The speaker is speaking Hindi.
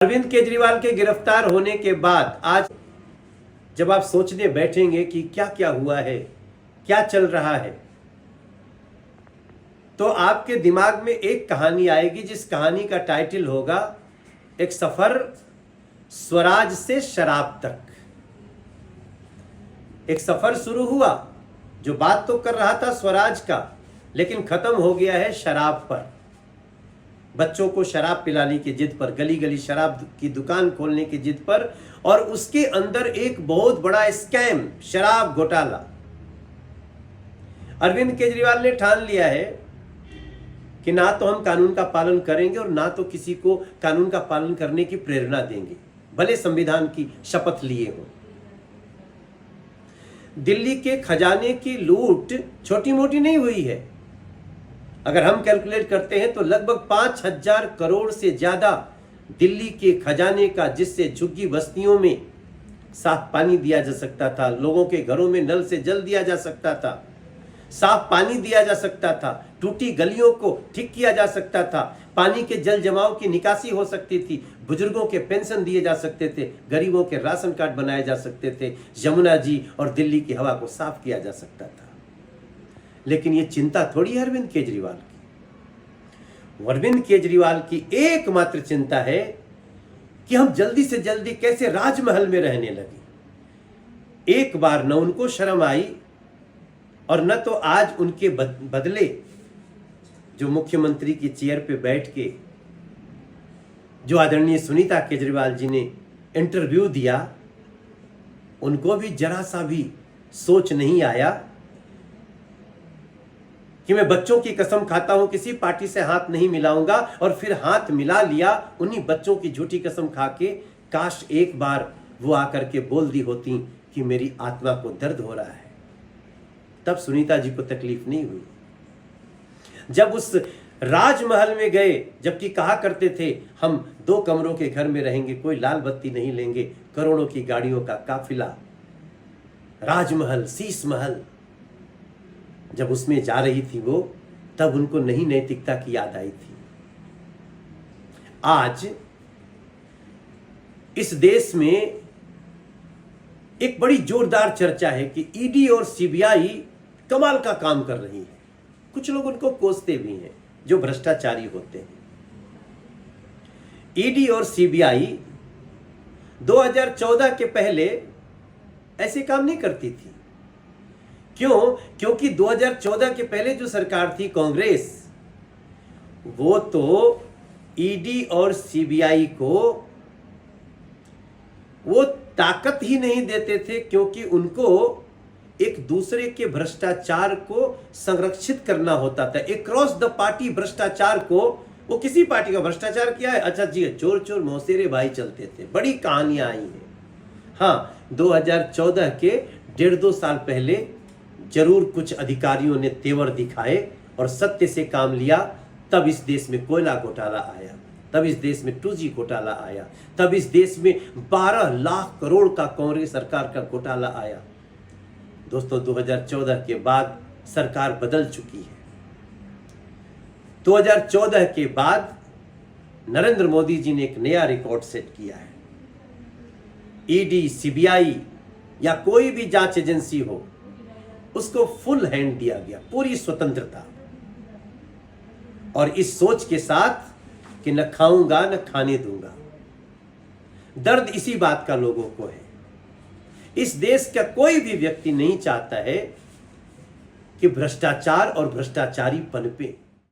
अरविंद केजरीवाल के गिरफ्तार होने के बाद आज जब आप सोचने बैठेंगे कि क्या क्या हुआ है, क्या चल रहा है, तो आपके दिमाग में एक कहानी आएगी जिस कहानी का टाइटल होगा एक सफर स्वराज से शराब तक। एक सफर शुरू हुआ जो बात तो कर रहा था स्वराज का, लेकिन खत्म हो गया है शराब पर। बच्चों को शराब पिलाने की जिद पर, गली गली शराब की दुकान खोलने की जिद पर, और उसके अंदर एक बहुत बड़ा स्कैम, शराब घोटाला। अरविंद केजरीवाल ने ठान लिया है कि ना तो हम कानून का पालन करेंगे और ना तो किसी को कानून का पालन करने की प्रेरणा देंगे, भले संविधान की शपथ लिए हो। दिल्ली के खजाने की लूट छोटी मोटी नहीं हुई है। अगर हम कैलकुलेट करते हैं तो लगभग 5,000 करोड़ से ज्यादा दिल्ली के खजाने का, जिससे झुग्गी बस्तियों में साफ पानी दिया जा सकता था, लोगों के घरों में नल से जल दिया जा सकता था, साफ पानी दिया जा सकता था, टूटी गलियों को ठीक किया जा सकता था, पानी के जल जमाव की निकासी हो सकती थी, बुजुर्गों के पेंशन दिए जा सकते थे, गरीबों के राशन कार्ड बनाए जा सकते थे, यमुना जी और दिल्ली की हवा को साफ किया जा सकता था। लेकिन ये चिंता थोड़ी है अरविंद केजरीवाल की। अरविंद केजरीवाल की एकमात्र चिंता है कि हम जल्दी से जल्दी कैसे राजमहल में रहने लगे। एक बार न उनको शर्म आई और न तो आज उनके बदले जो मुख्यमंत्री की चेयर पे बैठ के जो आदरणीय सुनीता केजरीवाल जी ने इंटरव्यू दिया, उनको भी जरा सा भी सोच नहीं आया कि मैं बच्चों की कसम खाता हूं किसी पार्टी से हाथ नहीं मिलाऊंगा, और फिर हाथ मिला लिया उन्हीं बच्चों की झूठी कसम खा के। काश एक बार वो आकर के बोल दी होती कि मेरी आत्मा को दर्द हो रहा है, तब सुनीता जी को तकलीफ नहीं हुई। जब उस राजमहल में गए, जबकि कहा करते थे हम 2 कमरों के घर में रहेंगे, कोई लाल बत्ती नहीं लेंगे, करोड़ों की गाड़ियों का काफिला, राजमहल, शीश महल, जब उसमें जा रही थी वो, तब उनको नहीं नैतिकता की याद आई थी। आज इस देश में एक बड़ी जोरदार चर्चा है कि ईडी और सीबीआई कमाल का काम कर रही है। कुछ लोग उनको कोसते भी हैं जो भ्रष्टाचारी होते हैं। ईडी और सीबीआई 2014 के पहले ऐसे काम नहीं करती थी। क्यों? क्योंकि 2014 के पहले जो सरकार थी कांग्रेस, वो तो ईडी और सीबीआई को वो ताकत ही नहीं देते थे, क्योंकि उनको एक दूसरे के भ्रष्टाचार को संरक्षित करना होता था। एक क्रॉस द पार्टी भ्रष्टाचार को, वो किसी पार्टी का भ्रष्टाचार किया है, अच्छा जी, चोर चोर मौसेरे भाई चलते थे, बड़ी कहानियां आई हैं। हाँ, 2014 के 1.5-2 साल पहले जरूर कुछ अधिकारियों ने तेवर दिखाए और सत्य से काम लिया, तब इस देश में कोयला घोटाला आया, तब इस देश में 2G घोटाला आया, तब इस देश में 12 लाख करोड़ का कांग्रेस सरकार का घोटाला आया। दोस्तों, 2014 के बाद सरकार बदल चुकी है। 2014 के बाद नरेंद्र मोदी जी ने एक नया रिकॉर्ड सेट किया है। ईडी, सीबीआई या कोई भी जांच एजेंसी हो, उसको फुल हैंड दिया गया, पूरी स्वतंत्रता, और इस सोच के साथ कि न खाऊंगा न खाने दूंगा। दर्द इसी बात का लोगों को है। इस देश का कोई भी व्यक्ति नहीं चाहता है कि भ्रष्टाचार और भ्रष्टाचारी पनपे।